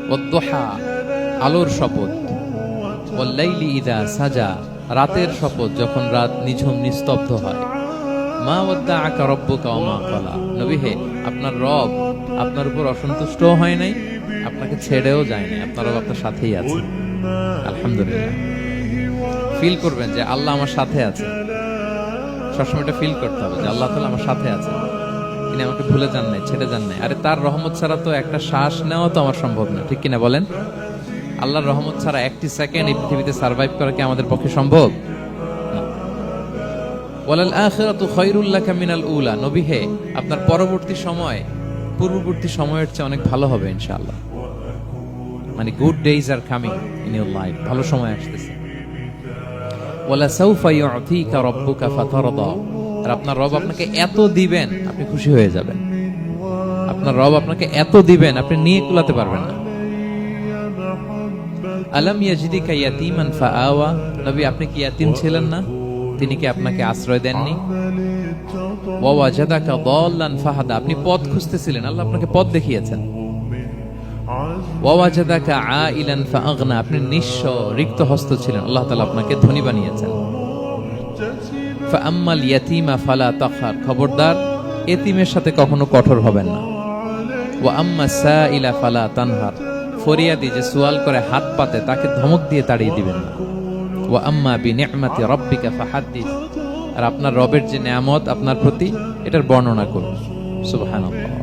ওয়াদ-দুহা, আলোর শপথ, ওয়াল-লাইলি ইযা সাজা, রাতের শপথ যখন রাত নিঝুম নিস্তব্ধ হয়। মা ওয়াদ্দাআকা রাব্বুকা ওয়া মা ক্বালা, নবী হে, আপনার রব আপনার উপর অসন্তুষ্টও হয় নাই, আপনাকে ছেড়েও যায় নাই, আপনার রব আপনার সাথেই আছে। আলহামদুলিল্লাহ। ফিল করবেন যে আল্লাহ আমার সাথে আছে। সবসময় এটা ফিল করতে হবে যে আল্লাহ তাআলা আমার সাথে আছে, তিনি আমাকে ভুলে যান নাই, ছেড়ে যান নাই। আরে তার রহমত ছাড়া তো একটা শ্বাস নেওয়া তো আমার সম্ভব না, ঠিক কিনা বলেন? আল্লাহর রহমত ছাড়া একটি সেকেন্ড এই পৃথিবীতে সার্ভাইভ করা কি আমাদের পক্ষে সম্ভব? ওয়ালাল আখিরাতু খায়রুল লাকা মিনাল উলা, নবী হে, আপনার পরবর্তী সময় পূর্ববর্তী সময়ের চেয়ে অনেক ভালো হবে ইনশাআল্লাহ। মানে good days are coming in your life, ভালো সময় আসতেছে। ওয়ালা সাউফা ইউতিকা রাব্বুকা ফাতারদা, আর আপনার রব আপনাকে এত দিবেন আপনি খুশি হয়ে যাবেন। আপনার রব আপনাকে এত দিবেন আপনি নিয়ে কুলাতে পারবেন না। আলাম ইয়াজিদিকা ইয়াতীমান ফাআওয়া, নবী আপনি কি ইয়াতীম ছিলেন না? তিনি কি আপনাকে আশ্রয় দেননি? ওয়া ওয়াজাদাকা দাল্লান ফাহাদা, আপনি পথ খুঁজতেছিলেন, আল্লাহ আপনাকে পথ দেখিয়েছেন। ওয়া ওয়াজাদাকা আইলান ফাআগনা, আপনি নিঃস্ব রিক্ত হস্ত ছিলেন, আল্লাহ তাআলা আপনাকে ধনী বানিয়েছেন। ফাআম্মাল ইয়াতীমা ফালা তাকহার, খবরদার এতিমের সাথে কখনো কঠোর হবেন না। ওয়া আম্মা সাইলা ফালা তানহার, ফরিয়াদি যে সুয়াল করে হাত পাতে তাকে ধমক দিয়ে তাড়িয়ে দিবেন না। ওয়া আম্মা বিনি'মাতি রাব্বিকা ফাহাদ্দিস, আর আপনার রবের যে নেয়ামত আপনার প্রতি এটার বর্ণনা করুন। সুবহানাল্লাহ।